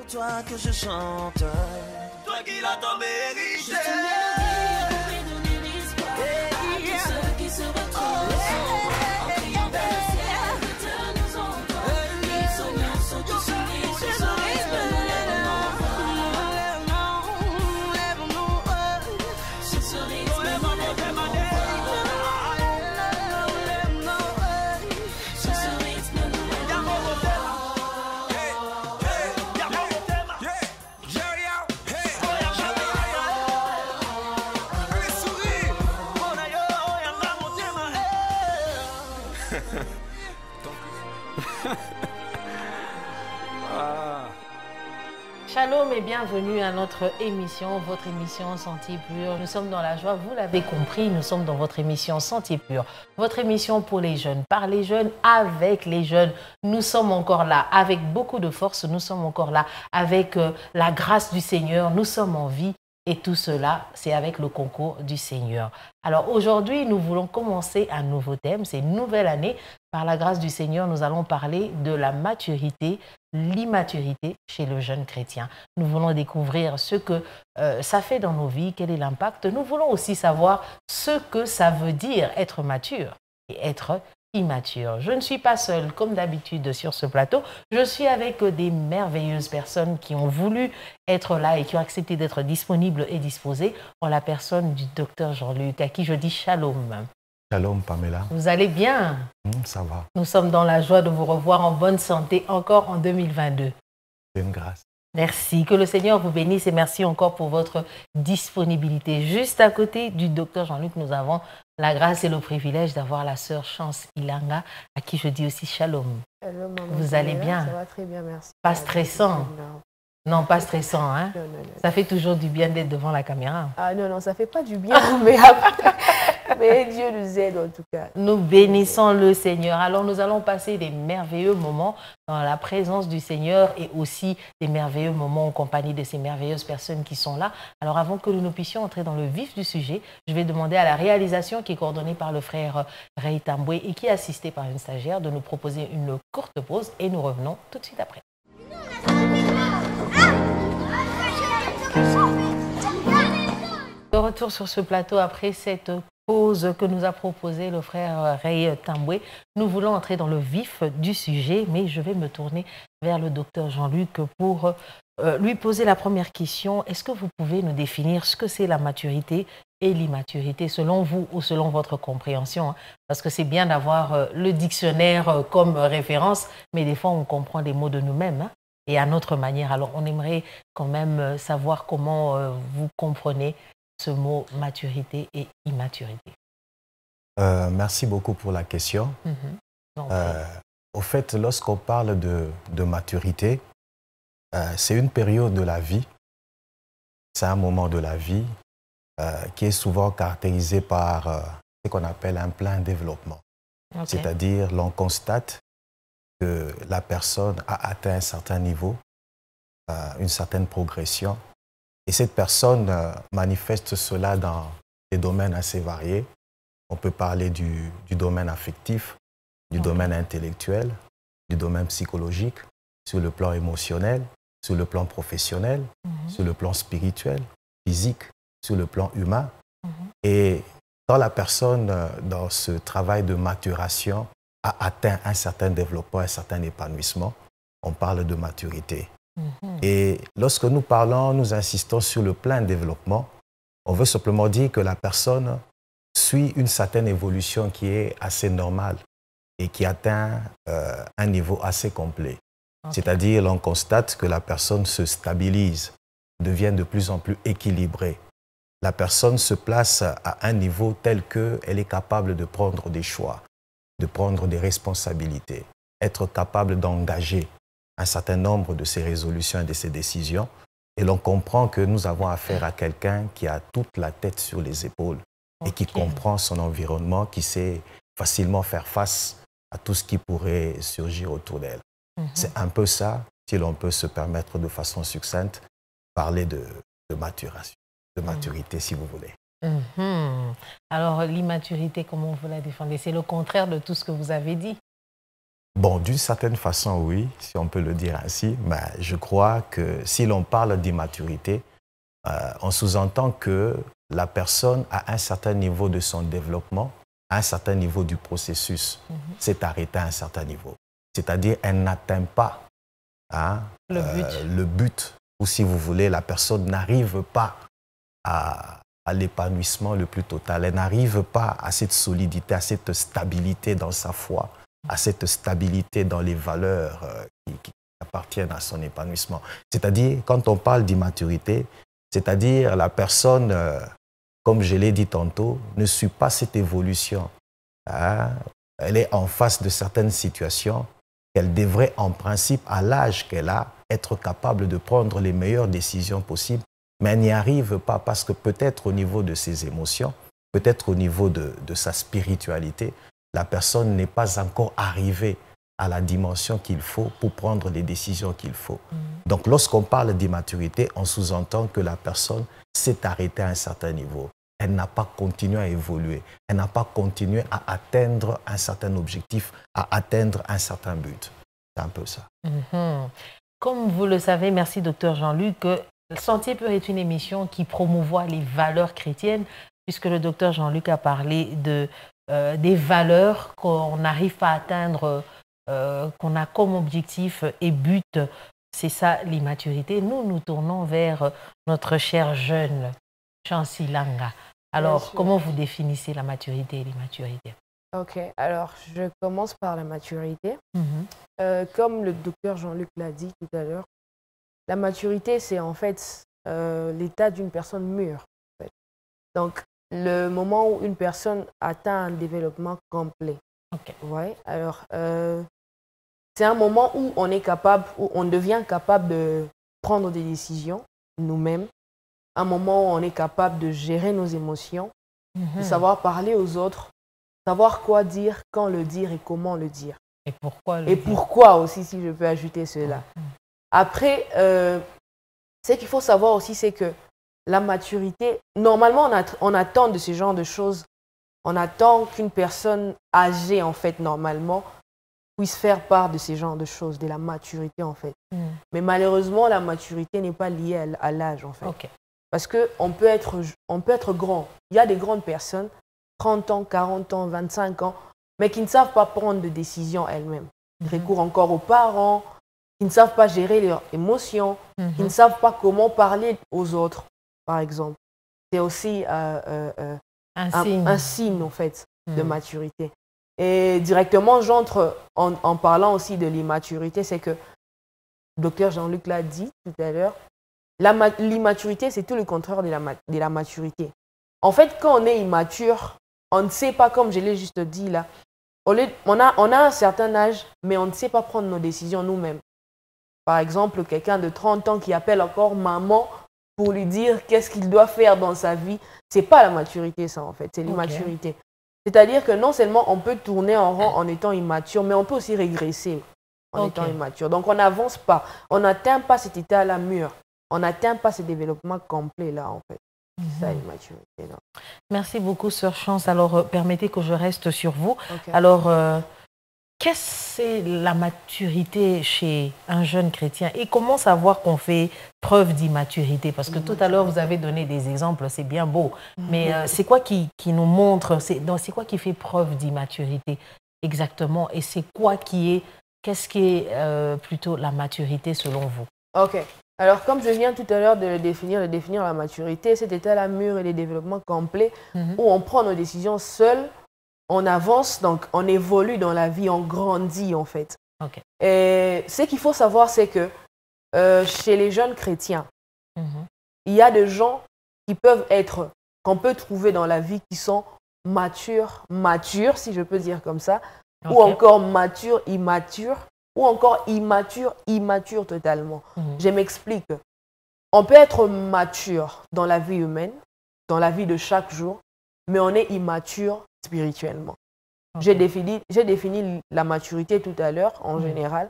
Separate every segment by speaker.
Speaker 1: pour toi que je chante. Toi qui l'as tant mérité.
Speaker 2: Juste une mélodie pour donner l'espoir à tous ceux qui se retrouvent en criant vers le ciel. Dieu nous entend. Les soignants sont tous unis sur ce rythme. Sur ce rythme,
Speaker 3: Shalom et bienvenue à notre émission, votre émission Sentier Pur. Nous sommes dans la joie, vous l'avez compris, nous sommes dans votre émission Sentier Pur. Votre émission pour les jeunes, par les jeunes, avec les jeunes. Nous sommes encore là avec beaucoup de force, nous sommes encore là avec la grâce du Seigneur, nous sommes en vie. Et tout cela, c'est avec le concours du Seigneur. Alors aujourd'hui, nous voulons commencer un nouveau thème, c'est une nouvelle année. Par la grâce du Seigneur, nous allons parler de la maturité, l'immaturité chez le jeune chrétien. Nous voulons découvrir ce que ça fait dans nos vies, quel est l'impact. Nous voulons aussi savoir ce que ça veut dire être mature et être immature. Je ne suis pas seule, comme d'habitude, sur ce plateau. Je suis avec des merveilleuses personnes qui ont voulu être là et qui ont accepté d'être disponibles et disposées, en la personne du docteur Jean-Luc, à qui je dis shalom.
Speaker 4: Shalom, Pamela.
Speaker 3: Vous allez bien?
Speaker 4: Ça va.
Speaker 3: Nous sommes dans la joie de vous revoir en bonne santé encore en 2022.
Speaker 4: C'est une grâce.
Speaker 3: Merci. Que le Seigneur vous bénisse et merci encore pour votre disponibilité. Juste à côté du docteur Jean-Luc, nous avons la grâce et le privilège d'avoir la sœur Chance Ilanga, à qui je dis aussi shalom.
Speaker 5: Hello, maman.
Speaker 3: Vous allez bien?
Speaker 5: Ça va très bien, merci.
Speaker 3: Pas stressant? Non, pas stressant, hein?
Speaker 5: Non.
Speaker 3: Ça fait toujours du bien d'être devant la caméra.
Speaker 5: Ah non, ça fait pas du bien, mais Dieu nous aide en tout cas.
Speaker 3: Nous bénissons le Seigneur. Alors nous allons passer des merveilleux moments dans la présence du Seigneur et aussi des merveilleux moments en compagnie de ces merveilleuses personnes qui sont là. Alors avant que nous puissions entrer dans le vif du sujet, je vais demander à la réalisation qui est coordonnée par le frère Ray Tamboué et qui est assistée par une stagiaire de nous proposer une courte pause et nous revenons tout de suite après. De retour sur ce plateau après cette pause que nous a proposé le frère Ray Tamboué. Nous voulons entrer dans le vif du sujet, mais je vais me tourner vers le docteur Jean-Luc pour lui poser la première question. Est-ce que vous pouvez nous définir ce que c'est la maturité et l'immaturité selon vous ou selon votre compréhension, hein? Parce que c'est bien d'avoir le dictionnaire comme référence, mais des fois on comprend des mots de nous-mêmes, hein, et à notre manière. Alors on aimerait quand même savoir comment vous comprenez ce mot maturité et immaturité.
Speaker 4: Merci beaucoup pour la question. Au fait, lorsqu'on parle de maturité, c'est une période de la vie, c'est un moment de la vie qui est souvent caractérisé par ce qu'on appelle un plein développement. Okay. C'est-à-dire, l'on constate que la personne a atteint un certain niveau, une certaine progression, et cette personne manifeste cela dans des domaines assez variés. On peut parler du domaine affectif, du domaine intellectuel, du domaine psychologique, sur le plan émotionnel, sur le plan professionnel, sur le plan spirituel, physique, sur le plan humain. Et quand la personne, dans ce travail de maturation, a atteint un certain développement, un certain épanouissement, on parle de maturité. Et lorsque nous parlons, nous insistons sur le plein développement, on veut simplement dire que la personne suit une certaine évolution qui est assez normale et qui atteint un niveau assez complet. Okay. C'est-à-dire, l'on constate que la personne se stabilise, devient de plus en plus équilibrée. La personne se place à un niveau tel qu'elle est capable de prendre des choix, de prendre des responsabilités, être capable d'engager un certain nombre de ses résolutions et de ses décisions. Et l'on comprend que nous avons affaire à quelqu'un qui a toute la tête sur les épaules et qui comprend son environnement, qui sait facilement faire face à tout ce qui pourrait surgir autour d'elle. C'est un peu ça, si l'on peut se permettre de façon succincte, parler de maturation, de maturité, si vous voulez.
Speaker 3: Alors, l'immaturité, comment vous la défendez? C'est le contraire de tout ce que vous avez dit.
Speaker 4: Bon, d'une certaine façon, oui, si on peut le dire ainsi. Mais je crois que si l'on parle d'immaturité, on sous-entend que la personne, à un certain niveau de son développement, à un certain niveau du processus, s'est arrêtée à un certain niveau. C'est-à-dire, elle n'atteint pas le but. Ou si vous voulez, la personne n'arrive pas à l'épanouissement le plus total. Elle n'arrive pas à cette solidité, à cette stabilité dans sa foi, à cette stabilité dans les valeurs qui appartiennent à son épanouissement. C'est-à-dire, quand on parle d'immaturité, c'est-à-dire la personne, comme je l'ai dit tantôt, ne suit pas cette évolution. Elle est en face de certaines situations qu'elle devrait, en principe, à l'âge qu'elle a, être capable de prendre les meilleures décisions possibles, mais elle n'y arrive pas parce que peut-être au niveau de ses émotions, peut-être au niveau de sa spiritualité, la personne n'est pas encore arrivée à la dimension qu'il faut pour prendre les décisions qu'il faut. Donc, lorsqu'on parle d'immaturité, on sous-entend que la personne s'est arrêtée à un certain niveau. Elle n'a pas continué à évoluer. Elle n'a pas continué à atteindre un certain objectif, à atteindre un certain but. C'est un peu ça.
Speaker 3: Comme vous le savez, merci Dr Jean-Luc, Sentier Pur est une émission qui promouvoit les valeurs chrétiennes, puisque le Dr Jean-Luc a parlé des valeurs qu'on n'arrive pas à atteindre, qu'on a comme objectif et but. C'est ça l'immaturité. Nous nous tournons vers notre cher jeune, Chancy Langa. Alors, comment vous définissez la maturité et l'immaturité?
Speaker 5: Ok, alors je commence par la maturité. Comme le docteur Jean-Luc l'a dit tout à l'heure, la maturité, c'est en fait l'état d'une personne mûre. En fait. Donc, le moment où une personne atteint un développement complet. Ouais, alors, c'est un moment où on est capable, où on devient capable de prendre des décisions nous-mêmes. Un moment où on est capable de gérer nos émotions, de savoir parler aux autres, savoir quoi dire, quand le dire et comment le dire.
Speaker 3: Et pourquoi le
Speaker 5: dire. Pourquoi aussi, si je peux ajouter cela. Après, ce qu'il faut savoir aussi, c'est que la maturité, normalement, on attend de ce genre de choses, on attend qu'une personne âgée, en fait, normalement, puisse faire part de ce genre de choses, de la maturité, en fait. Mais malheureusement, la maturité n'est pas liée à l'âge, en fait. Parce qu'on peut être grand. Il y a des grandes personnes, 30 ans, 40 ans, 25 ans, mais qui ne savent pas prendre de décisions elles-mêmes. Ils recourent encore aux parents, qui ne savent pas gérer leurs émotions, qui ne savent pas comment parler aux autres, par exemple. C'est aussi un signe, en fait, de maturité. Et directement, j'entre en parlant aussi de l'immaturité, c'est que le docteur Jean-Luc l'a dit tout à l'heure, l'immaturité, c'est tout le contraire de la maturité. En fait, quand on est immature, on ne sait pas, comme je l'ai juste dit là, on a un certain âge, mais on ne sait pas prendre nos décisions nous-mêmes. Par exemple, quelqu'un de 30 ans qui appelle encore maman pour lui dire qu'est-ce qu'il doit faire dans sa vie, ce n'est pas la maturité, ça, en fait, c'est l'immaturité. C'est-à-dire que non seulement on peut tourner en rond en étant immature, mais on peut aussi régresser en étant immature. Donc, on n'avance pas, on n'atteint pas cet état-là mûr. On n'atteint pas ce développement complet-là, en fait. C'est ça, l'immaturité.
Speaker 3: Merci beaucoup, Sœur Chance. Alors, permettez que je reste sur vous. Alors, qu'est-ce que c'est la maturité chez un jeune chrétien? Et comment savoir qu'on fait preuve d'immaturité? Parce que tout à l'heure, vous avez donné des exemples, c'est bien beau. Mais c'est quoi qui nous montre, c'est quoi qui fait preuve d'immaturité exactement? Et c'est quoi qu'est-ce qui est plutôt la maturité selon vous?
Speaker 5: Ok. Alors, comme je viens tout à l'heure de définir la maturité, cet état-là mûr et le développement complet où on prend nos décisions seuls, on avance, donc on évolue dans la vie, on grandit en fait. Et ce qu'il faut savoir, c'est que chez les jeunes chrétiens, il y a des gens qu'on peut trouver dans la vie qui sont matures, si je peux dire comme ça, ou encore matures, immatures, ou encore immature totalement. Je m'explique. On peut être mature dans la vie humaine, dans la vie de chaque jour, mais on est immature spirituellement. J'ai défini la maturité tout à l'heure, en général.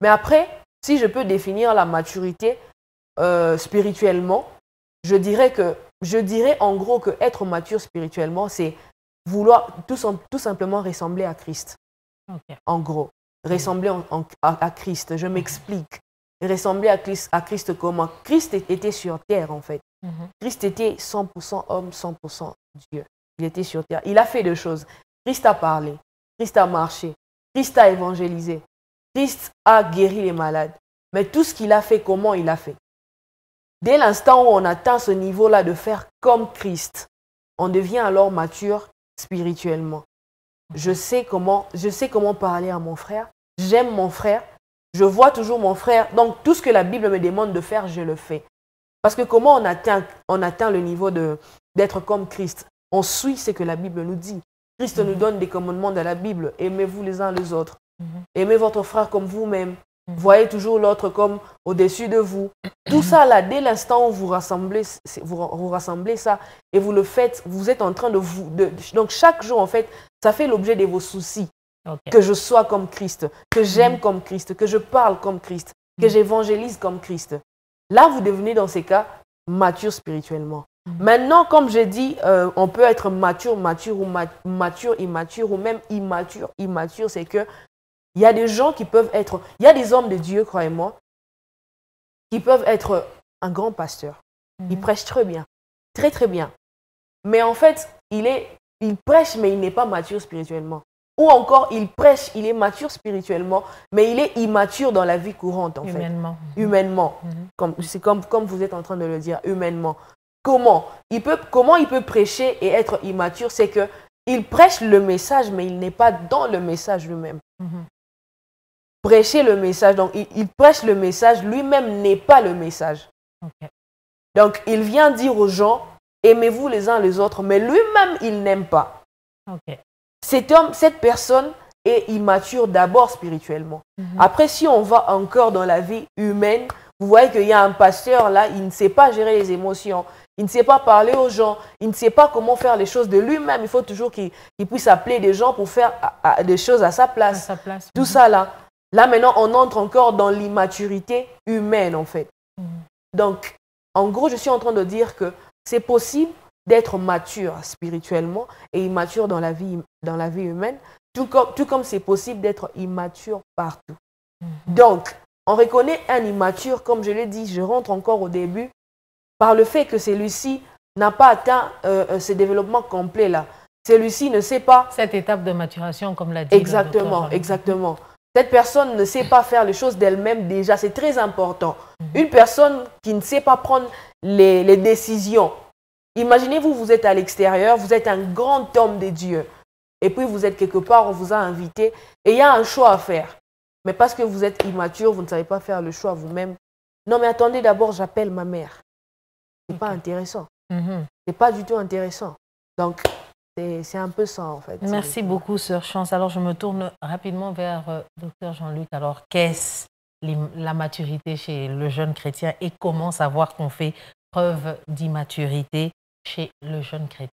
Speaker 5: Mais après, si je peux définir la maturité spirituellement, je dirais en gros que être mature spirituellement, c'est vouloir tout simplement ressembler à Christ. En gros. ressembler à Christ. Je m'explique. Ressembler à Christ comment? Christ était sur terre, en fait. Christ était 100% homme, 100% Dieu. Il était sur terre. Il a fait deux choses. Christ a parlé. Christ a marché. Christ a évangélisé. Christ a guéri les malades. Mais tout ce qu'il a fait, comment il a fait? Dès l'instant où on atteint ce niveau-là de faire comme Christ, on devient alors mature spirituellement. Je sais comment parler à mon frère. J'aime mon frère. Je vois toujours mon frère. Donc, tout ce que la Bible me demande de faire, je le fais. Parce que comment on atteint le niveau d'être comme Christ? On suit ce que la Bible nous dit. Christ nous donne des commandements dans la Bible. Aimez-vous les uns les autres. Aimez votre frère comme vous-même. Voyez toujours l'autre comme au-dessus de vous. Tout ça, là, dès l'instant où vous rassemblez ça et vous le faites, vous êtes en train donc, chaque jour, en fait, ça fait l'objet de vos soucis. Okay. Que je sois comme Christ, que j'aime comme Christ, que je parle comme Christ, que j'évangélise comme Christ. Là, vous devenez, dans ces cas, mature spirituellement. Maintenant, comme j'ai dit, on peut être mature, ou mature, immature, ou même immature, c'est que il y a des gens qui peuvent être, il y a des hommes de Dieu, croyez-moi, qui peuvent être un grand pasteur. Il prêche très bien, très très bien. Mais en fait, il prêche, mais il n'est pas mature spirituellement. Ou encore, il prêche, il est mature spirituellement, mais il est immature dans la vie courante, en fait. Humainement. C'est comme vous êtes en train de le dire, humainement. Comment il peut prêcher et être immature? C'est qu'il prêche le message, mais il n'est pas dans le message lui-même. Prêcher le message, donc il prêche le message, lui-même n'est pas le message. Donc, il vient dire aux gens, aimez-vous les uns les autres, mais lui-même, il n'aime pas. Cette personne est immature d'abord spirituellement. Après, si on va encore dans la vie humaine, vous voyez qu'il y a un pasteur là, il ne sait pas gérer les émotions, il ne sait pas parler aux gens, il ne sait pas comment faire les choses de lui-même. Il faut toujours qu'il puisse appeler des gens pour faire des choses à sa place. Tout ça là. Là maintenant, on entre encore dans l'immaturité humaine en fait. Donc, en gros, je suis en train de dire que c'est possible d'être mature spirituellement et immature dans la vie humaine, tout comme c'est possible d'être immature partout. Donc, on reconnaît un immature, comme je l'ai dit, je rentre encore au début, par le fait que celui-ci n'a pas atteint ce développement complet-là. Celui-ci ne sait pas...
Speaker 3: Cette étape de maturation, comme l'a dit.
Speaker 5: Exactement, exactement. Cette personne ne sait pas faire les choses d'elle-même déjà, c'est très important. Une personne qui ne sait pas prendre les décisions. Imaginez-vous, vous êtes à l'extérieur, vous êtes un grand homme de Dieu. Et puis vous êtes quelque part, on vous a invité et il y a un choix à faire. Mais parce que vous êtes immature, vous ne savez pas faire le choix vous-même. Non mais attendez, d'abord j'appelle ma mère. C'est pas intéressant. C'est pas du tout intéressant. Donc c'est un peu ça en fait.
Speaker 3: Merci beaucoup Sœur Chance. Alors je me tourne rapidement vers Dr Jean-Luc. Alors qu'est-ce la maturité chez le jeune chrétien et comment savoir qu'on fait preuve d'immaturité chez le jeune chrétien?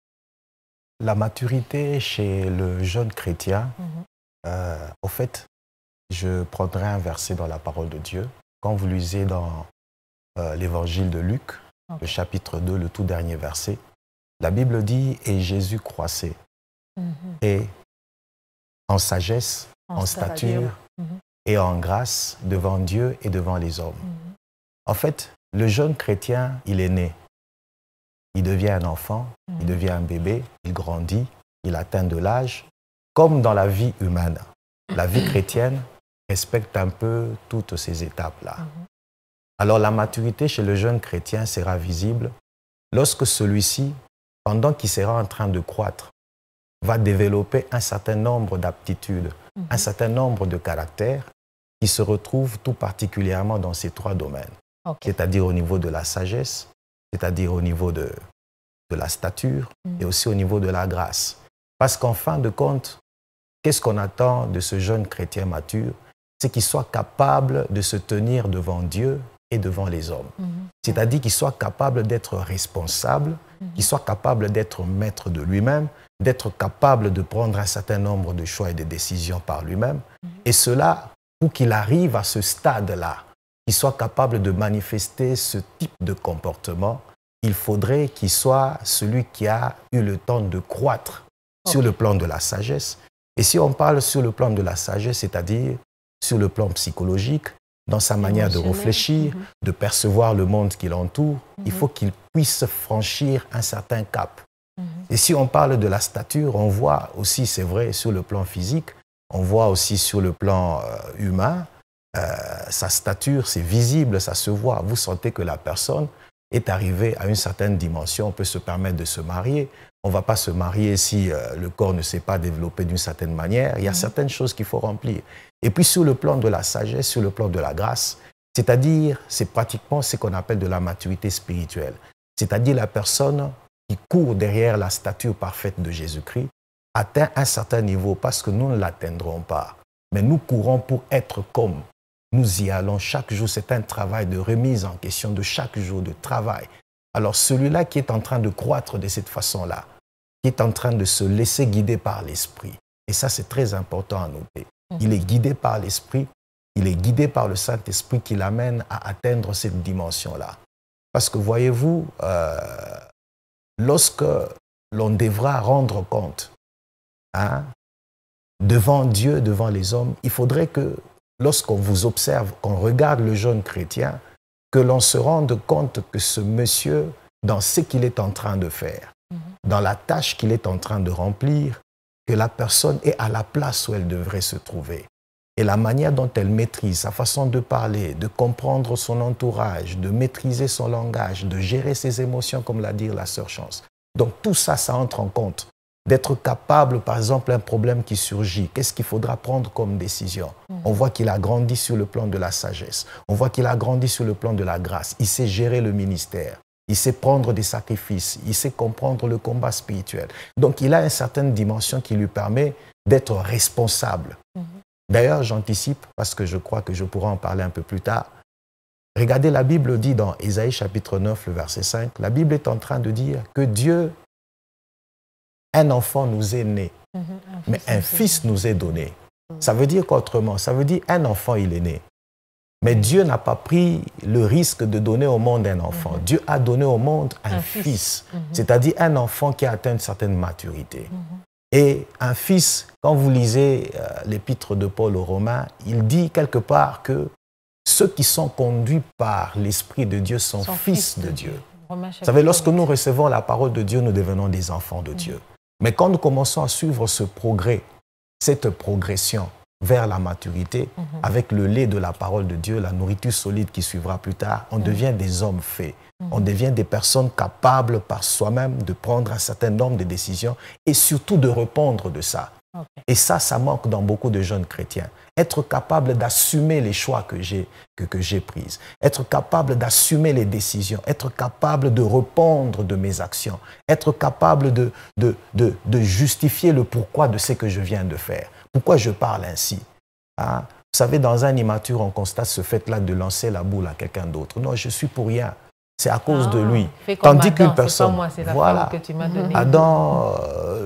Speaker 4: La maturité chez le jeune chrétien, au fait, je prendrai un verset dans la parole de Dieu. Quand vous lisez dans l'évangile de Luc, le chapitre 2, le tout dernier verset, la Bible dit « Et Jésus croissait, et en sagesse, en stature, et en grâce devant Dieu et devant les hommes. » En fait, le jeune chrétien, il est né. Il devient un enfant, il devient un bébé, il grandit, il atteint de l'âge. Comme dans la vie humaine, la vie chrétienne respecte un peu toutes ces étapes-là. Alors la maturité chez le jeune chrétien sera visible lorsque celui-ci, pendant qu'il sera en train de croître, va développer un certain nombre d'aptitudes, un certain nombre de caractères qui se retrouvent tout particulièrement dans ces trois domaines. C'est-à-dire au niveau de la sagesse, c'est-à-dire au niveau de la stature et aussi au niveau de la grâce. Parce qu'en fin de compte, qu'est-ce qu'on attend de ce jeune chrétien mature? C'est qu'il soit capable de se tenir devant Dieu et devant les hommes. C'est-à-dire qu'il soit capable d'être responsable, qu'il soit capable d'être maître de lui-même, d'être capable de prendre un certain nombre de choix et de décisions par lui-même. Et cela, pour qu'il arrive à ce stade-là, qu'il soit capable de manifester ce type de comportement, il faudrait qu'il soit celui qui a eu le temps de croître sur le plan de la sagesse. Et si on parle sur le plan de la sagesse, c'est-à-dire sur le plan psychologique, dans sa manière de réfléchir, de percevoir le monde qui l'entoure. Il faut qu'il puisse franchir un certain cap. Et si on parle de la stature, on voit aussi, c'est vrai, sur le plan physique, on voit aussi sur le plan humain, sa stature, c'est visible, ça se voit. Vous sentez que la personne est arrivée à une certaine dimension, on peut se permettre de se marier. On ne va pas se marier si le corps ne s'est pas développé d'une certaine manière. Il y a certaines choses qu'il faut remplir. Et puis sur le plan de la sagesse, sur le plan de la grâce, c'est-à-dire, c'est pratiquement ce qu'on appelle de la maturité spirituelle. C'est-à-dire la personne qui court derrière la stature parfaite de Jésus-Christ atteint un certain niveau parce que nous ne l'atteindrons pas. Mais nous courons pour être comme. Nous y allons chaque jour. C'est un travail de remise en question de chaque jour, de travail. Alors celui-là qui est en train de croître de cette façon-là, qui est en train de se laisser guider par l'Esprit, et ça c'est très important à noter, il est guidé par l'Esprit, il est guidé par le Saint-Esprit qui l'amène à atteindre cette dimension-là. Parce que voyez-vous, lorsque l'on devra rendre compte devant Dieu, devant les hommes, il faudrait que lorsqu'on vous observe, qu'on regarde le jeune chrétien, que l'on se rende compte que ce monsieur, dans ce qu'il est en train de faire, dans la tâche qu'il est en train de remplir, que la personne est à la place où elle devrait se trouver. Et la manière dont elle maîtrise sa façon de parler, de comprendre son entourage, de maîtriser son langage, de gérer ses émotions, comme l'a dit la sœur Chance. Donc tout ça, ça entre en compte. D'être capable, par exemple, un problème qui surgit, qu'est-ce qu'il faudra prendre comme décision? On voit qu'il a grandi sur le plan de la sagesse. On voit qu'il a grandi sur le plan de la grâce. Il sait gérer le ministère. Il sait prendre des sacrifices. Il sait comprendre le combat spirituel. Donc, il a une certaine dimension qui lui permet d'être responsable. D'ailleurs, j'anticipe, parce que je crois que je pourrai en parler un peu plus tard. Regardez, la Bible dit dans Ésaïe chapitre 9, le verset 5, la Bible est en train de dire que Dieu, un enfant nous est né, mais un fils nous est donné. Ça veut dire qu'autrement, ça veut dire un enfant, il est né. Mais Dieu n'a pas pris le risque de donner au monde un enfant. Dieu a donné au monde un fils, c'est-à-dire un enfant qui a atteint une certaine maturité. Et un fils, quand vous lisez l'épître de Paul aux Romains, il dit quelque part que ceux qui sont conduits par l'Esprit de Dieu sont fils de Dieu. Vous savez, lorsque nous recevons la parole de Dieu, nous devenons des enfants de Dieu. Mais quand nous commençons à suivre ce progrès, cette progression vers la maturité, avec le lait de la parole de Dieu, la nourriture solide qui suivra plus tard, on devient des hommes faits. On devient des personnes capables par soi-même de prendre un certain nombre de décisions et surtout de répondre de ça. Et ça manque dans beaucoup de jeunes chrétiens. Être capable d'assumer les choix que j'ai pris. Être capable d'assumer les décisions. Être capable de répondre de mes actions. Être capable de justifier le pourquoi de ce que je viens de faire. Pourquoi je parle ainsi? Vous savez, dans un immature, on constate ce fait-là de lancer la boule à quelqu'un d'autre. Non, je suis pour rien. C'est à cause de lui. Tandis qu'une personne, voilà, Adam,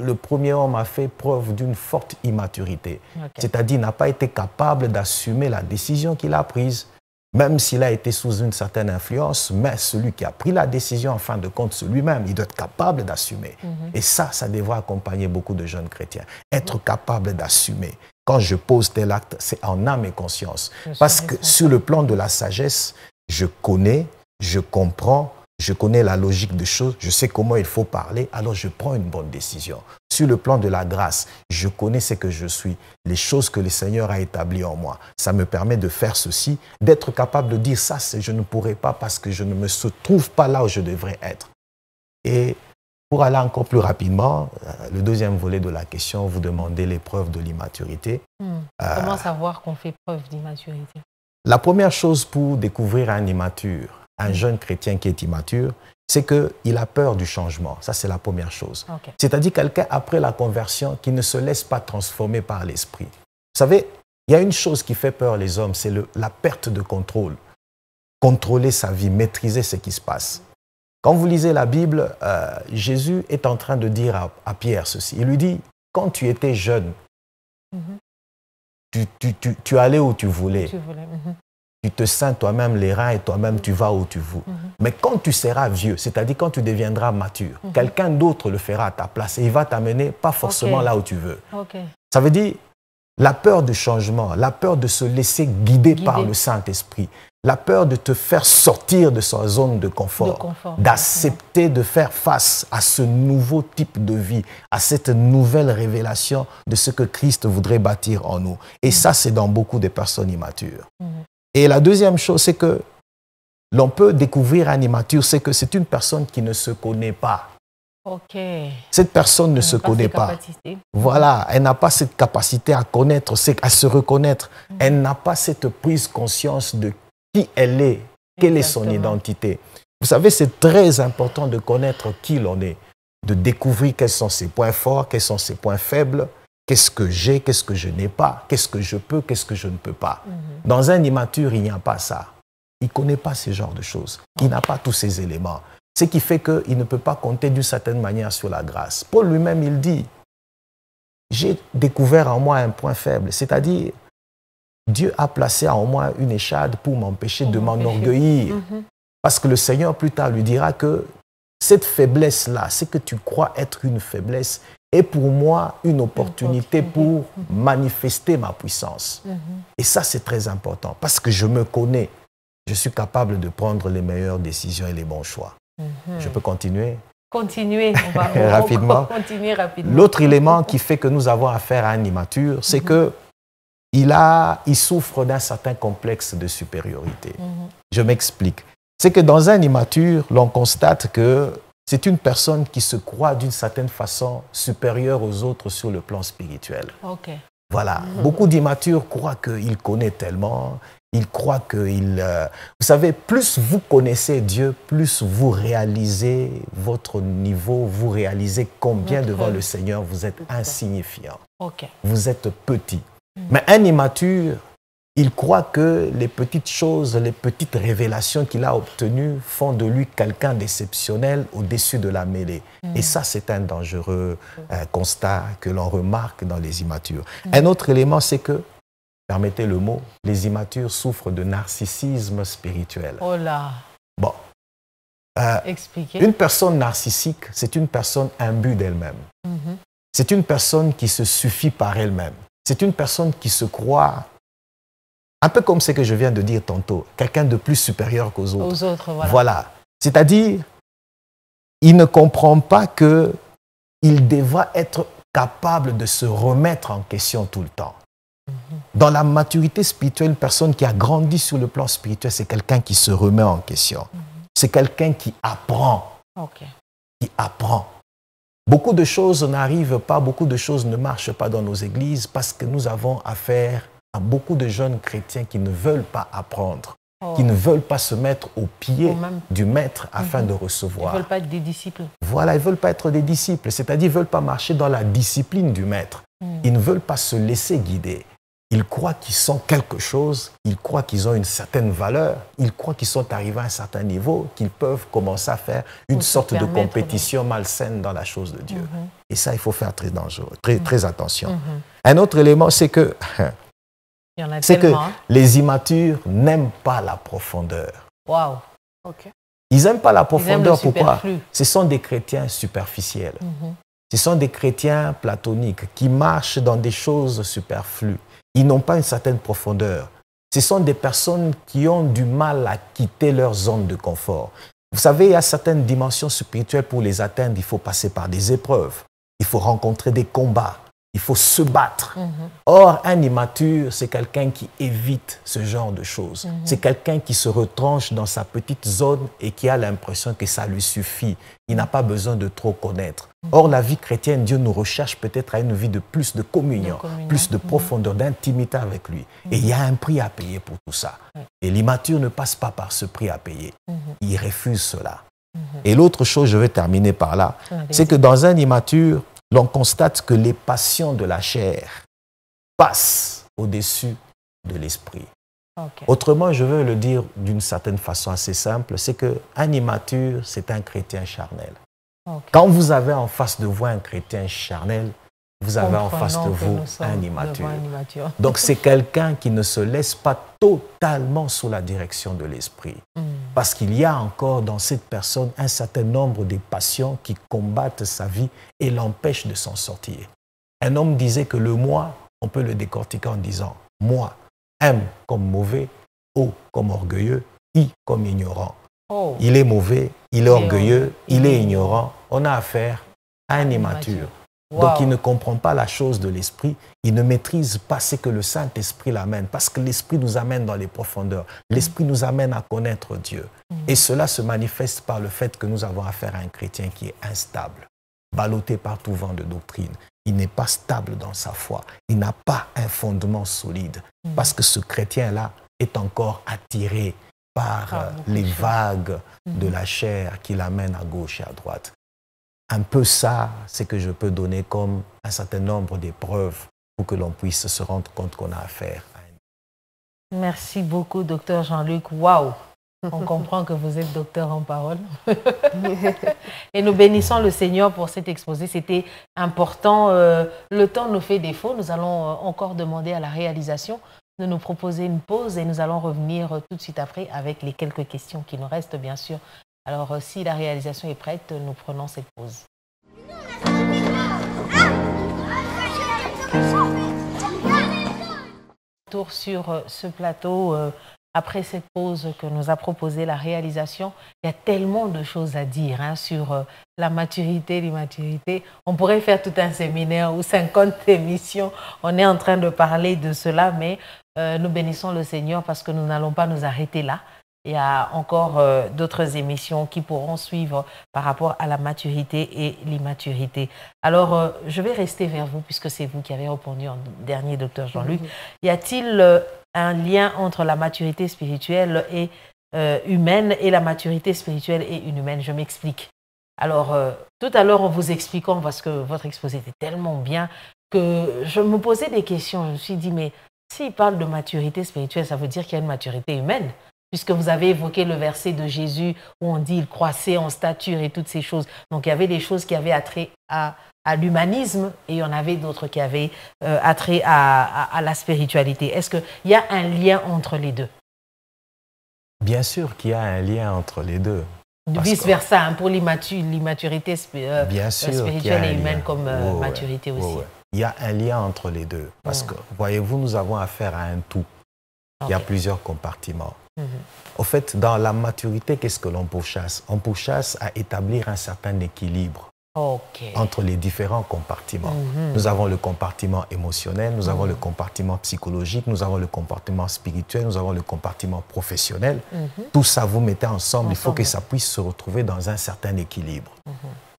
Speaker 4: le premier homme, a fait preuve d'une forte immaturité. C'est-à-dire n'a pas été capable d'assumer la décision qu'il a prise, même s'il a été sous une certaine influence, mais celui qui a pris la décision, en fin de compte, c'est lui-même. Il doit être capable d'assumer. Et ça devrait accompagner beaucoup de jeunes chrétiens. Être capable d'assumer. Quand je pose tel acte, c'est en âme et conscience. Parce que sur le plan de la sagesse, je connais, je comprends, je connais la logique des choses, je sais comment il faut parler, alors je prends une bonne décision. Sur le plan de la grâce, je connais ce que je suis, les choses que le Seigneur a établies en moi. Ça me permet de faire ceci, d'être capable de dire ça, je ne pourrai pas parce que je ne me trouve pas là où je devrais être. Et pour aller encore plus rapidement, le deuxième volet de la question, vous demandez les preuves de l'immaturité.
Speaker 3: Comment savoir qu'on fait preuve d'immaturité?
Speaker 4: La première chose pour découvrir un immature, un jeune chrétien qui est immature, c'est qu'il a peur du changement. Ça, c'est la première chose. C'est-à-dire quelqu'un, après la conversion, qui ne se laisse pas transformer par l'esprit. Vous savez, il y a une chose qui fait peur les hommes, c'est la perte de contrôle. Contrôler sa vie, maîtriser ce qui se passe. Quand vous lisez la Bible, Jésus est en train de dire à Pierre ceci. Il lui dit, quand tu étais jeune, tu allais où tu voulais. Tu te sens toi-même les reins et toi-même tu vas où tu veux. Mais quand tu seras vieux, c'est-à-dire quand tu deviendras mature, quelqu'un d'autre le fera à ta place et il va t'amener pas forcément là où tu veux. Ça veut dire, la peur du changement, la peur de se laisser guider par le Saint-Esprit, la peur de te faire sortir de sa zone de confort, d'accepter de faire face à ce nouveau type de vie, à cette nouvelle révélation de ce que Christ voudrait bâtir en nous. Et ça, c'est dans beaucoup de personnes immatures. Et la deuxième chose, c'est que l'on peut découvrir un immature, c'est que c'est une personne qui ne se connaît pas. Cette personne ne se connaît pas. Voilà, elle n'a pas cette capacité à connaître, à se reconnaître. Elle n'a pas cette prise conscience de qui elle est, quelle est son identité. Vous savez, c'est très important de connaître qui l'on est, de découvrir quels sont ses points forts, quels sont ses points faibles, qu'est-ce que j'ai, qu'est-ce que je n'ai pas, qu'est-ce que je peux, qu'est-ce que je ne peux pas. Dans un immature, il n'y a pas ça. Il ne connaît pas ce genre de choses. Il n'a pas tous ces éléments. Ce qui fait qu'il ne peut pas compter d'une certaine manière sur la grâce. Paul lui-même, il dit, j'ai découvert en moi un point faible, c'est-à-dire, Dieu a placé en moi une échade pour m'empêcher de m'enorgueillir. Parce que le Seigneur, plus tard, lui dira que cette faiblesse-là, ce que tu crois être une faiblesse, est pour moi une opportunité pour manifester ma puissance. Et ça, c'est très important. Parce que je me connais. Je suis capable de prendre les meilleures décisions et les bons choix. Je peux continuer?
Speaker 3: Continuez, on va
Speaker 4: rapidement.
Speaker 3: Continuer rapidement.
Speaker 4: L'autre élément qui fait que nous avons affaire à un immature, c'est que il souffre d'un certain complexe de supériorité. Je m'explique. C'est que dans un immature, l'on constate que c'est une personne qui se croit d'une certaine façon supérieure aux autres sur le plan spirituel. Voilà. Beaucoup d'immatures croient qu'il connaît tellement, ils croient qu'il... vous savez, plus vous connaissez Dieu, plus vous réalisez votre niveau, vous réalisez combien devant le Seigneur vous êtes insignifiant. Vous êtes petit. Mais un immature, il croit que les petites choses, les petites révélations qu'il a obtenues font de lui quelqu'un d'exceptionnel au-dessus de la mêlée. Et ça, c'est un dangereux constat que l'on remarque dans les immatures. Un autre élément, c'est que, permettez le mot, les immatures souffrent de narcissisme spirituel.
Speaker 3: Oh là!
Speaker 4: Bon.
Speaker 3: Expliquez.
Speaker 4: Une personne narcissique, c'est une personne imbue d'elle-même. C'est une personne qui se suffit par elle-même. C'est une personne qui se croit, un peu comme ce que je viens de dire tantôt, quelqu'un de plus supérieur qu'aux autres.
Speaker 3: Aux autres, voilà.
Speaker 4: Voilà. C'est-à-dire, il ne comprend pas qu'il devra être capable de se remettre en question tout le temps. Dans la maturité spirituelle, une personne qui a grandi sur le plan spirituel, c'est quelqu'un qui se remet en question. C'est quelqu'un qui apprend. Qui apprend. Beaucoup de choses n'arrivent pas, beaucoup de choses ne marchent pas dans nos églises parce que nous avons affaire à beaucoup de jeunes chrétiens qui ne veulent pas apprendre, qui ne veulent pas se mettre au pied du maître afin de recevoir.
Speaker 3: Ils ne veulent pas être des disciples.
Speaker 4: Voilà, ils ne veulent pas être des disciples, c'est-à-dire ils ne veulent pas marcher dans la discipline du maître. Ils ne veulent pas se laisser guider. Ils croient qu'ils sont quelque chose, ils croient qu'ils ont une certaine valeur, ils croient qu'ils sont arrivés à un certain niveau, qu'ils peuvent commencer à faire une sorte de compétition malsaine dans la chose de Dieu. Et ça, il faut faire très dangereux, très attention. Un autre élément, c'est que, les immatures n'aiment pas la profondeur. Ils n'aiment pas la profondeur, pourquoi? Ce sont des chrétiens superficiels. Ce sont des chrétiens platoniques qui marchent dans des choses superflues. Ils n'ont pas une certaine profondeur. Ce sont des personnes qui ont du mal à quitter leur zone de confort. Vous savez, il y a certaines dimensions spirituelles pour les atteindre, il faut passer par des épreuves. Il faut rencontrer des combats. Il faut se battre. Or, un immature, c'est quelqu'un qui évite ce genre de choses. C'est quelqu'un qui se retranche dans sa petite zone et qui a l'impression que ça lui suffit. Il n'a pas besoin de trop connaître. Or, la vie chrétienne, Dieu nous recherche peut-être à une vie de plus de communion, plus de profondeur, d'intimité avec lui. Et il y a un prix à payer pour tout ça. Et l'immature ne passe pas par ce prix à payer. Il refuse cela. Et l'autre chose, je vais terminer par là, c'est que dans un immature, l'on constate que les passions de la chair passent au-dessus de l'esprit. Autrement, je veux le dire d'une certaine façon assez simple, c'est qu'un immature, c'est un chrétien charnel. Quand vous avez en face de vous un chrétien charnel, vous avez en face de vous un immature. Donc c'est quelqu'un qui ne se laisse pas totalement sous la direction de l'esprit. Parce qu'il y a encore dans cette personne un certain nombre de passions qui combattent sa vie et l'empêchent de s'en sortir. Un homme disait que le moi on peut le décortiquer en disant moi, M comme mauvais, O comme orgueilleux, I comme ignorant.
Speaker 3: Oh.
Speaker 4: Il est mauvais, il est orgueilleux, il est ignorant. On a affaire à un immature.
Speaker 3: Wow.
Speaker 4: Donc il ne comprend pas la chose de l'esprit, il ne maîtrise pas ce que le Saint-Esprit l'amène, parce que l'esprit nous amène dans les profondeurs, l'esprit nous amène à connaître Dieu. Et cela se manifeste par le fait que nous avons affaire à un chrétien qui est instable, ballotté par tout vent de doctrine. Il n'est pas stable dans sa foi, il n'a pas un fondement solide, parce que ce chrétien-là est encore attiré par les vagues de la chair qui l'amènent à gauche et à droite. Un peu ça, c'est que je peux donner comme un certain nombre d'épreuves pour que l'on puisse se rendre compte qu'on a affaire à un...
Speaker 3: Merci beaucoup, docteur Jean-Luc. Waouh! On comprend que vous êtes docteur en parole. Et nous bénissons le Seigneur pour cet exposé. C'était important. Le temps nous fait défaut. Nous allons encore demander à la réalisation de nous proposer une pause et nous allons revenir tout de suite après avec les quelques questions qui nous restent, bien sûr. Alors, si la réalisation est prête, nous prenons cette pause. Retour sur ce plateau. Après cette pause que nous a proposée la réalisation, il y a tellement de choses à dire sur la maturité, l'immaturité. On pourrait faire tout un séminaire ou 50 émissions. On est en train de parler de cela, mais nous bénissons le Seigneur parce que nous n'allons pas nous arrêter là. Il y a encore d'autres émissions qui pourront suivre par rapport à la maturité et l'immaturité. Alors, je vais rester vers vous puisque c'est vous qui avez répondu en dernier, docteur Jean-Luc. Y a-t-il un lien entre la maturité spirituelle et humaine et la maturité spirituelle et humaine? Je m'explique. Alors, tout à l'heure, en vous expliquant, parce que votre exposé était tellement bien, que je me posais des questions. Je me suis dit, mais s'il parle de maturité spirituelle, ça veut dire qu'il y a une maturité humaine, puisque vous avez évoqué le verset de Jésus où on dit il croissait en stature et toutes ces choses. Donc, il y avait des choses qui avaient attrait à l'humanisme et il y en avait d'autres qui avaient attrait à la spiritualité. Est-ce qu'il y a un lien entre les deux? Bien sûr qu'il y a un lien entre les deux. Vice-versa, pour l'immaturité spirituelle et humaine comme maturité aussi.
Speaker 4: Il y a un lien entre les deux. Parce que, voyez-vous, nous avons affaire à un tout. Il y a plusieurs compartiments. Au fait, dans la maturité, qu'est-ce que l'on pourchasse? On pourchasse à établir un certain équilibre entre les différents compartiments. Nous avons le compartiment émotionnel, nous avons le compartiment psychologique, nous avons le compartiment spirituel, nous avons le compartiment professionnel. Tout ça, vous mettez ensemble, il faut que ça puisse se retrouver dans un certain équilibre.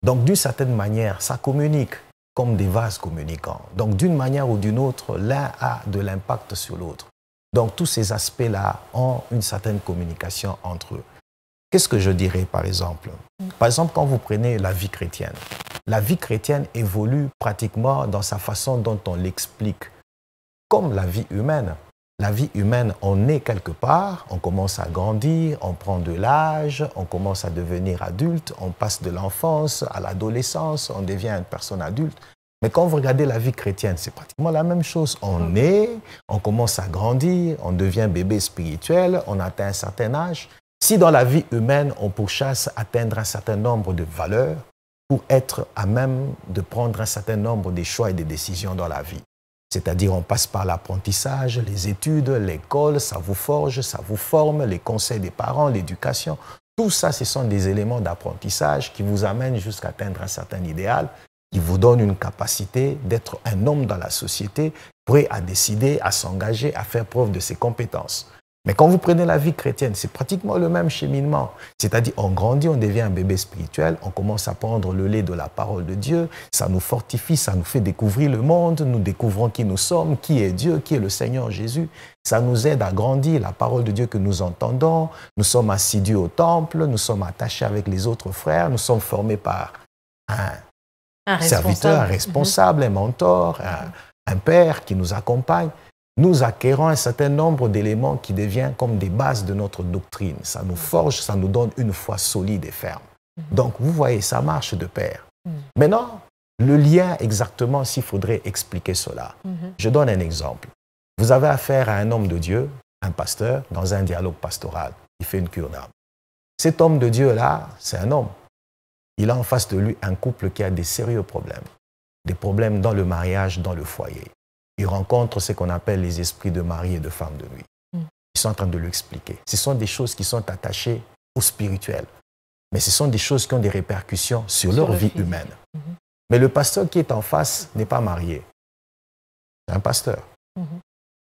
Speaker 4: Donc, d'une certaine manière, ça communique comme des vases communicants. Donc, d'une manière ou d'une autre, l'un a de l'impact sur l'autre. Donc, tous ces aspects-là ont une certaine communication entre eux. Qu'est-ce que je dirais, par exemple? Par exemple, quand vous prenez la vie chrétienne évolue pratiquement dans sa façon dont on l'explique. Comme la vie humaine. La vie humaine, on est quelque part, on commence à grandir, on prend de l'âge, on commence à devenir adulte, on passe de l'enfance à l'adolescence, on devient une personne adulte. Mais quand vous regardez la vie chrétienne, c'est pratiquement la même chose. On naît, on commence à grandir, on devient bébé spirituel, on atteint un certain âge. Si dans la vie humaine, on pourchasse atteindre un certain nombre de valeurs pour être à même de prendre un certain nombre de choix et de décisions dans la vie. C'est-à-dire, on passe par l'apprentissage, les études, l'école, ça vous forge, ça vous forme, les conseils des parents, l'éducation. Tout ça, ce sont des éléments d'apprentissage qui vous amènent jusqu'à atteindre un certain idéal, qui vous donne une capacité d'être un homme dans la société, prêt à décider, à s'engager, à faire preuve de ses compétences. Mais quand vous prenez la vie chrétienne, c'est pratiquement le même cheminement. C'est-à-dire, on grandit, on devient un bébé spirituel, on commence à prendre le lait de la parole de Dieu, ça nous fortifie, ça nous fait découvrir le monde, nous découvrons qui nous sommes, qui est Dieu, qui est le Seigneur Jésus. Ça nous aide à grandir, la parole de Dieu que nous entendons, nous sommes assidus au temple, nous sommes attachés avec les autres frères, nous sommes formés par un serviteur, un responsable, un mentor, un père qui nous accompagne. Nous acquérons un certain nombre d'éléments qui deviennent comme des bases de notre doctrine. Ça nous forge, ça nous donne une foi solide et ferme. Donc, vous voyez, ça marche de pair. Maintenant, le lien exactement, s'il faudrait expliquer cela. Je donne un exemple. Vous avez affaire à un homme de Dieu, un pasteur, dans un dialogue pastoral. Il fait une cure d'âme. Cet homme de Dieu-là, c'est un homme. Il a en face de lui un couple qui a des sérieux problèmes. Des problèmes dans le mariage, dans le foyer. il rencontre ce qu'on appelle les esprits de mari et de femme de nuit. Ils sont en train de lui expliquer. Ce sont des choses qui sont attachées au spirituel. Mais ce sont des choses qui ont des répercussions sur leur vie humaine. Mais le pasteur qui est en face n'est pas marié. C'est un pasteur.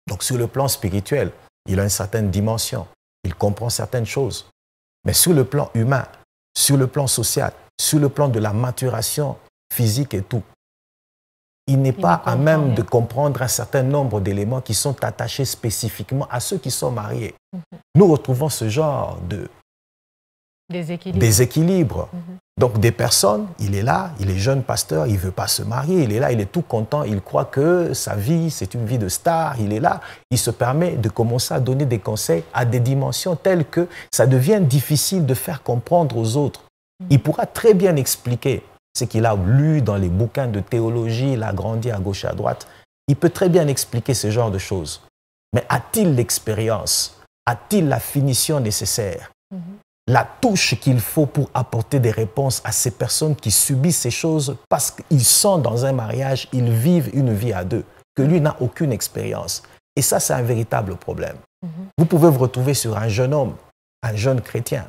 Speaker 4: Donc sur le plan spirituel, il a une certaine dimension. Il comprend certaines choses. Mais sur le plan humain, sur le plan social, sur le plan de la maturation physique et tout, il n'est pas à même de comprendre un certain nombre d'éléments qui sont attachés spécifiquement à ceux qui sont mariés. Nous retrouvons ce genre de déséquilibre. Donc des personnes, il est là, il est jeune pasteur, il ne veut pas se marier, il est là, il est tout content, il croit que sa vie, c'est une vie de star, il est là, il se permet de commencer à donner des conseils à des dimensions telles que ça devient difficile de faire comprendre aux autres. Il pourra très bien expliquer ce qu'il a lu dans les bouquins de théologie, il a grandi à gauche et à droite. Il peut très bien expliquer ce genre de choses. Mais a-t-il l'expérience? A-t-il la finition nécessaire? La touche qu'il faut pour apporter des réponses à ces personnes qui subissent ces choses parce qu'ils sont dans un mariage, ils vivent une vie à deux, que lui n'a aucune expérience. Et ça, c'est un véritable problème. Vous pouvez vous retrouver sur un jeune homme, un jeune chrétien.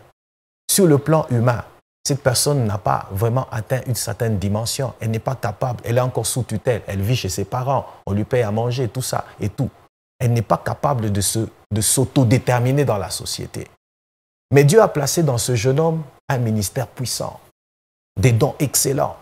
Speaker 4: Sur le plan humain, cette personne n'a pas vraiment atteint une certaine dimension. Elle n'est pas capable, elle est encore sous tutelle, elle vit chez ses parents, on lui paye à manger, tout ça et tout. Elle n'est pas capable de s'autodéterminer dans la société. Mais Dieu a placé dans ce jeune homme un ministère puissant, des dons excellents.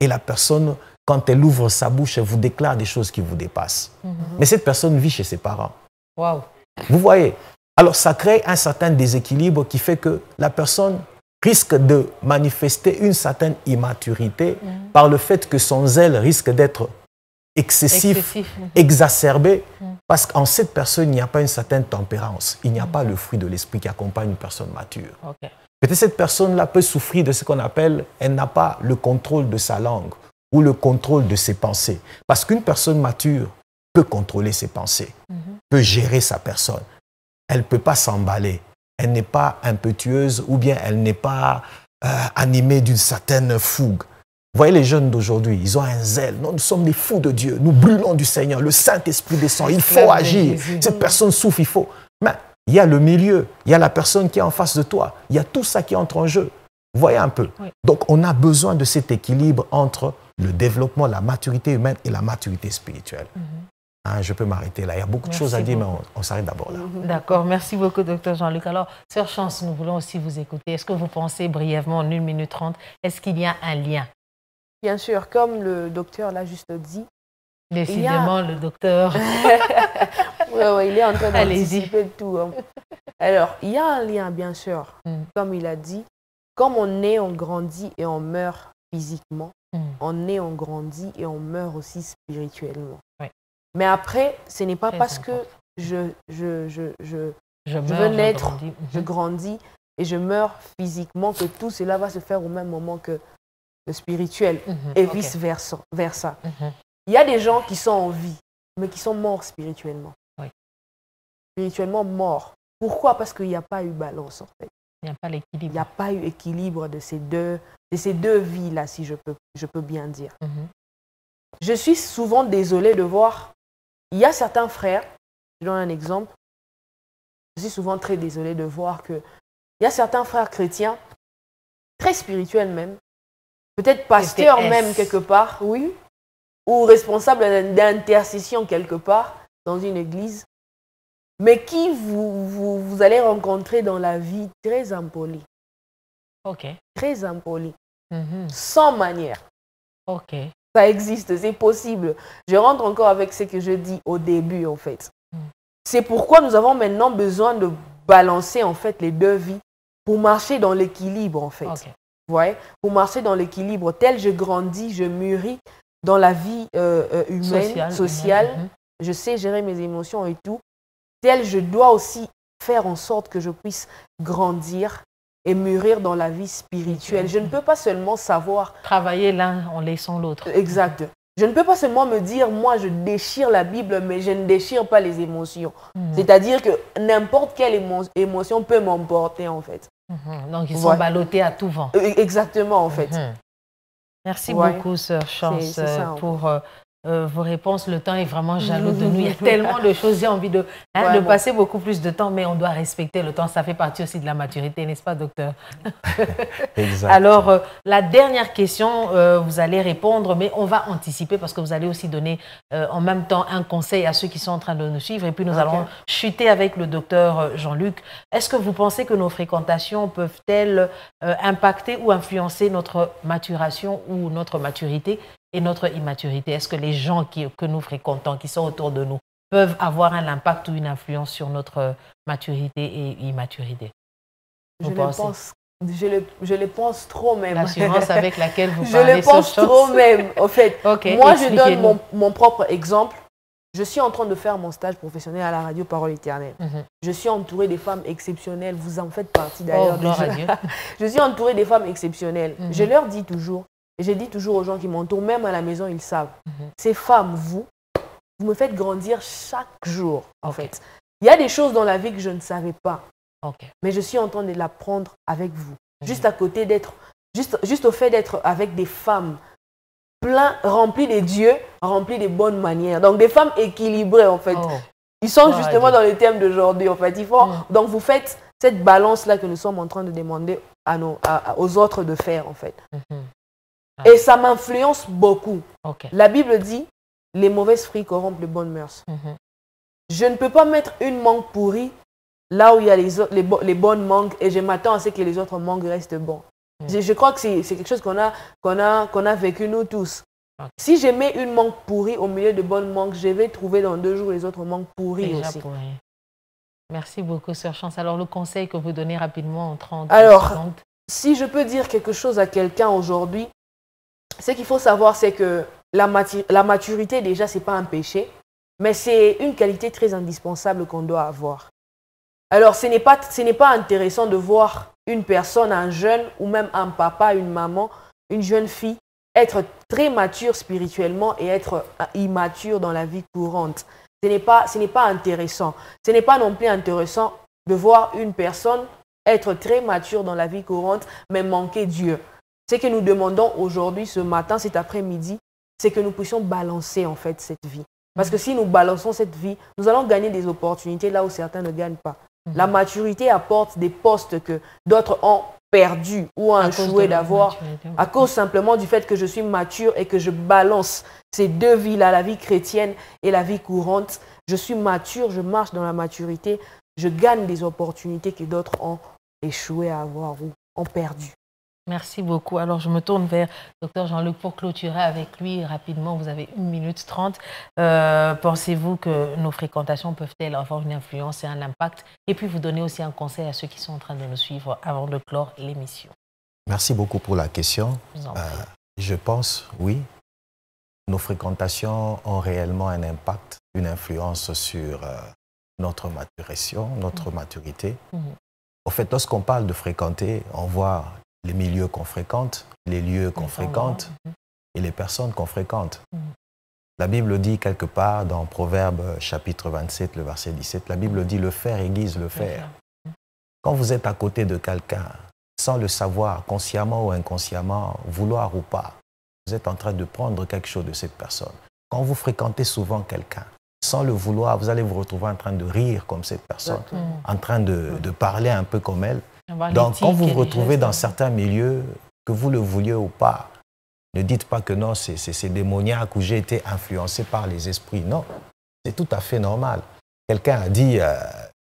Speaker 4: Et la personne, quand elle ouvre sa bouche, elle vous déclare des choses qui vous dépassent. Mais cette personne vit chez ses parents.
Speaker 3: Wow.
Speaker 4: Vous voyez? Alors ça crée un certain déséquilibre qui fait que la personne risque de manifester une certaine immaturité par le fait que son zèle risque d'être excessif. Exacerbé, parce qu'en cette personne, il n'y a pas une certaine tempérance, il n'y a pas le fruit de l'esprit qui accompagne une personne mature. Peut-être cette personne-là peut souffrir de ce qu'on appelle, elle n'a pas le contrôle de sa langue ou le contrôle de ses pensées. Parce qu'une personne mature peut contrôler ses pensées, peut gérer sa personne. Elle ne peut pas s'emballer, elle n'est pas impétueuse ou bien elle n'est pas animée d'une certaine fougue. Vous voyez les jeunes d'aujourd'hui, ils ont un zèle. Non, nous sommes des fous de Dieu. Nous brûlons du Seigneur. Le Saint-Esprit descend. Il faut agir. Cette personne souffre, il faut. Mais il y a le milieu. Il y a la personne qui est en face de toi. Il y a tout ça qui entre en jeu. Vous voyez un peu. Donc, on a besoin de cet équilibre entre le développement, la maturité humaine et la maturité spirituelle. Hein, je peux m'arrêter là. Il y a beaucoup de choses à dire, mais on s'arrête d'abord là.
Speaker 3: D'accord. Merci beaucoup, Dr Jean-Luc. Alors, Sœur Chance, nous voulons aussi vous écouter. Est-ce que vous pensez brièvement, en 1 minute 30, est-ce qu'il y a un lien?
Speaker 5: Bien sûr, comme le docteur l'a juste dit.
Speaker 3: Décidément, le docteur.
Speaker 5: Ouais, il est en train d'anticiper tout. Hein. Alors, il y a un lien, bien sûr. Comme il a dit, comme on naît, on grandit et on meurt physiquement, on naît, on grandit et on meurt aussi spirituellement. Mais après, ce n'est pas parce que je veux naître, je grandis et je meurs physiquement que tout cela va se faire au même moment que le spirituel et vice-versa. Il y a des gens qui sont en vie, mais qui sont morts spirituellement. Spirituellement morts. Pourquoi? Parce qu'il n'y a pas eu balance, en fait.
Speaker 3: Il n'y a pas l'équilibre.
Speaker 5: Il n'y a pas eu équilibre de ces deux vies-là, si je peux bien dire. Je suis souvent désolée de voir, il y a certains frères, je donne un exemple, je suis souvent très désolée de voir qu'il y a certains frères chrétiens, très spirituels même, peut-être pasteur même quelque part, oui, ou responsable d'intercession quelque part dans une église, mais qui vous allez rencontrer dans la vie très impoli. Très impoli. Sans manière. Ça existe, c'est possible. Je rentre encore avec ce que je dis au début, en fait. C'est pourquoi nous avons maintenant besoin de balancer, en fait, les deux vies pour marcher dans l'équilibre, en fait. Vous voyez, pour marcher dans l'équilibre, tel je grandis, je mûris dans la vie humaine, sociale, je sais gérer mes émotions et tout, tel je dois aussi faire en sorte que je puisse grandir et mûrir dans la vie spirituelle. Je ne peux pas seulement savoir...
Speaker 3: Travailler l'un en laissant l'autre.
Speaker 5: Exact. Je ne peux pas seulement me dire, moi je déchire la Bible, mais je ne déchire pas les émotions. C'est-à-dire que n'importe quelle émotion peut m'emporter, en fait.
Speaker 3: Donc, ils sont ballottés à tout vent.
Speaker 5: Exactement, en fait.
Speaker 3: Merci beaucoup, Sœur Chance, pour vos réponses. Le temps est vraiment jaloux de nous. Il y a tellement de choses. J'ai envie de passer beaucoup plus de temps, mais on doit respecter le temps. Ça fait partie aussi de la maturité, n'est-ce pas, docteur?
Speaker 4: Exact.
Speaker 3: Alors, la dernière question, vous allez répondre, mais on va anticiper parce que vous allez aussi donner en même temps un conseil à ceux qui sont en train de nous suivre. Et puis, nous allons chuter avec le docteur Jean-Luc. Est-ce que vous pensez que nos fréquentations peuvent-elles impacter ou influencer notre maturation ou notre maturité et notre immaturité? Est-ce que les gens que nous fréquentons, qui sont autour de nous, peuvent avoir un impact ou une influence sur notre maturité et immaturité?
Speaker 5: Je le pense trop même.
Speaker 3: L'assurance avec laquelle vous
Speaker 5: Je
Speaker 3: parlez.
Speaker 5: le pense trop même, en fait. Moi, je donne mon propre exemple. Je suis en train de faire mon stage professionnel à la radio Parole Éternelle. Je suis entourée des femmes exceptionnelles. Vous en faites partie d'ailleurs. Je suis entourée des femmes exceptionnelles. Je leur dis toujours, et je dis toujours aux gens qui m'entourent, même à la maison, ils savent. Ces femmes, vous me faites grandir chaque jour, en fait. Il y a des choses dans la vie que je ne savais pas. Mais je suis en train de l'apprendre avec vous. Juste à côté d'être, juste au fait d'être avec des femmes remplies de Dieu, remplies de bonnes manières. Donc des femmes équilibrées en fait. Ils sont justement dans le thème d'aujourd'hui en fait. Donc vous faites cette balance-là que nous sommes en train de demander aux autres de faire en fait. Et ça m'influence beaucoup. La Bible dit, les mauvaises fruits corrompent les bonnes mœurs. Je ne peux pas mettre une mangue pourrie là où il y a les bonnes mangues et je m'attends à ce que les autres mangues restent bons. Je crois que c'est quelque chose qu'on a vécu nous tous. Si je mets une mangue pourrie au milieu de bonnes mangues, je vais trouver dans 2 jours les autres mangues pourries aussi.
Speaker 3: Merci beaucoup, Sœur Chance. Alors, le conseil que vous donnez rapidement en 30
Speaker 5: secondes. Si je peux dire quelque chose à quelqu'un aujourd'hui, ce qu'il faut savoir, c'est que la maturité, déjà, ce n'est pas un péché, mais c'est une qualité très indispensable qu'on doit avoir. Alors, ce n'est pas intéressant de voir une personne, un jeune ou même un papa, une maman, une jeune fille, être très mature spirituellement et être immature dans la vie courante. Ce n'est pas intéressant. Ce n'est pas non plus intéressant de voir une personne être très mature dans la vie courante, mais manquer Dieu. Ce que nous demandons aujourd'hui, ce matin, cet après-midi, c'est que nous puissions balancer en fait cette vie. Parce que si nous balançons cette vie, nous allons gagner des opportunités là où certains ne gagnent pas. La maturité apporte des postes que d'autres ont perdus ou ont échoué d'avoir à cause simplement du fait que je suis mature et que je balance ces 2 vies-là, la vie chrétienne et la vie courante. Je suis mature, je marche dans la maturité, je gagne des opportunités que d'autres ont échoué à avoir ou ont perdu.
Speaker 3: Merci beaucoup. Alors, je me tourne vers Dr Jean-Luc pour clôturer avec lui rapidement. Vous avez 1 minute 30. Pensez-vous que nos fréquentations peuvent-elles avoir une influence et un impact? Et puis, vous donnez aussi un conseil à ceux qui sont en train de nous suivre avant de clore l'émission.
Speaker 4: Merci beaucoup pour la question. Je pense, oui, nos fréquentations ont réellement un impact, une influence sur notre maturation, notre maturité. Au fait, lorsqu'on parle de fréquenter, on voit les milieux qu'on fréquente, les lieux qu'on fréquente et les personnes qu'on fréquente. La Bible dit quelque part dans Proverbe chapitre 27, le verset 17, la Bible dit « Le fer aiguise le fer ». Quand vous êtes à côté de quelqu'un, sans le savoir, consciemment ou inconsciemment, vouloir ou pas, vous êtes en train de prendre quelque chose de cette personne. Quand vous fréquentez souvent quelqu'un, sans le vouloir, vous allez vous retrouver en train de rire comme cette personne, en train de parler un peu comme elle. Donc, quand vous vous retrouvez dans certains milieux, que vous le vouliez ou pas, ne dites pas que non, c'est démoniaque ou j'ai été influencé par les esprits. Non, c'est tout à fait normal. Quelqu'un a dit,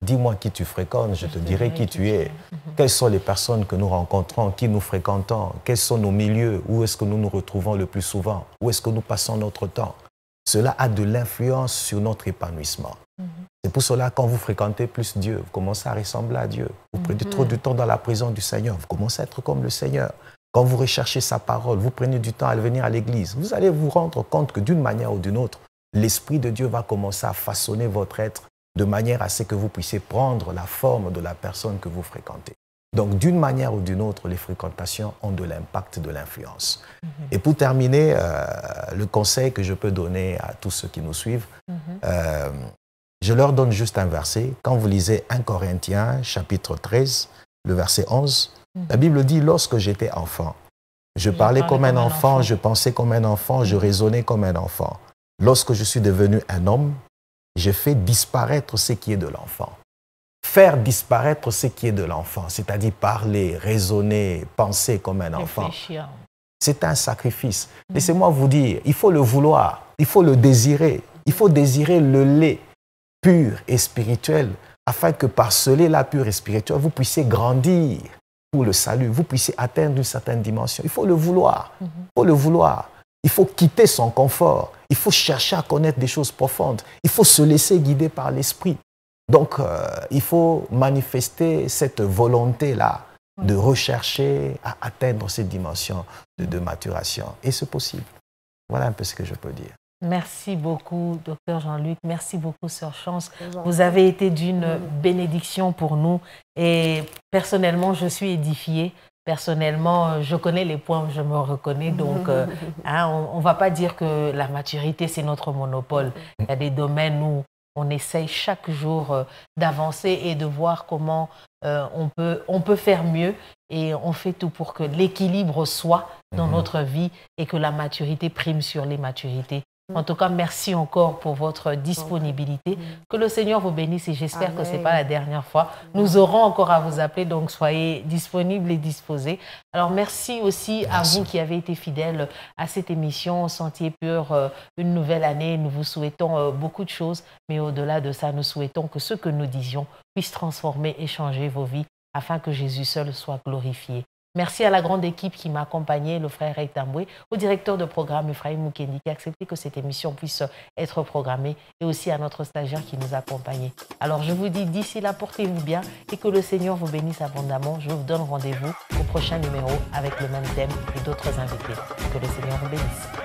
Speaker 4: dis-moi qui tu fréquentes, je te dirai qui tu es. Quelles sont les personnes que nous rencontrons, qui nous fréquentons, quels sont nos milieux, où est-ce que nous nous retrouvons le plus souvent, où est-ce que nous passons notre temps. Cela a de l'influence sur notre épanouissement. C'est pour cela, quand vous fréquentez plus Dieu, vous commencez à ressembler à Dieu. Vous prenez trop du temps dans la présence du Seigneur, vous commencez à être comme le Seigneur. Quand vous recherchez sa parole, vous prenez du temps à venir à l'église, vous allez vous rendre compte que d'une manière ou d'une autre, l'Esprit de Dieu va commencer à façonner votre être de manière à ce que vous puissiez prendre la forme de la personne que vous fréquentez. Donc, d'une manière ou d'une autre, les fréquentations ont de l'impact, de l'influence. Et pour terminer, le conseil que je peux donner à tous ceux qui nous suivent, je leur donne juste un verset. Quand vous lisez 1 Corinthiens, chapitre 13, le verset 11, la Bible dit « Lorsque j'étais enfant, je parlais comme un enfant, je pensais comme un enfant, je raisonnais comme un enfant. lorsque je suis devenu un homme, j'ai fait disparaître ce qui est de l'enfant. Faire disparaître ce qui est de l'enfant, c'est-à-dire parler, raisonner, penser comme un enfant, c'est un sacrifice. Laissez-moi vous dire, il faut le vouloir, il faut le désirer. Il faut désirer le lait pur et spirituel afin que par ce lait-là pur et spirituel, vous puissiez grandir pour le salut, vous puissiez atteindre une certaine dimension. Il faut le vouloir. Il faut le vouloir. Il faut quitter son confort. Il faut chercher à connaître des choses profondes. Il faut se laisser guider par l'esprit. Donc, il faut manifester cette volonté-là de rechercher à atteindre cette dimension de maturation. Et c'est possible. Voilà un peu ce que je peux dire.
Speaker 3: Merci beaucoup, Dr Jean-Luc. Merci beaucoup, Sœur Chance. Vous avez été d'une bénédiction pour nous. Et personnellement, je suis édifiée. Personnellement, je connais les points où je me reconnais. Donc, on ne va pas dire que la maturité, c'est notre monopole. Il y a des domaines où on essaye chaque jour d'avancer et de voir comment on peut faire mieux. Et on fait tout pour que l'équilibre soit dans notre vie et que la maturité prime sur l'immaturité. En tout cas, merci encore pour votre disponibilité. Que le Seigneur vous bénisse et j'espère que ce n'est pas la dernière fois. Nous aurons encore à vous appeler, donc soyez disponibles et disposés. Alors, merci aussi à vous qui avez été fidèles à cette émission Sentier Pur, une nouvelle année. Nous vous souhaitons beaucoup de choses, mais au-delà de ça, nous souhaitons que ce que nous disions puisse transformer et changer vos vies afin que Jésus seul soit glorifié. Merci à la grande équipe qui m'a accompagné, le frère Ray Tamboué, au directeur de programme Ephraim Mukendi qui a accepté que cette émission puisse être programmée et aussi à notre stagiaire qui nous a accompagnés. Alors je vous dis d'ici là, portez-vous bien et que le Seigneur vous bénisse abondamment. Je vous donne rendez-vous au prochain numéro avec le même thème et d'autres invités. Que le Seigneur vous bénisse.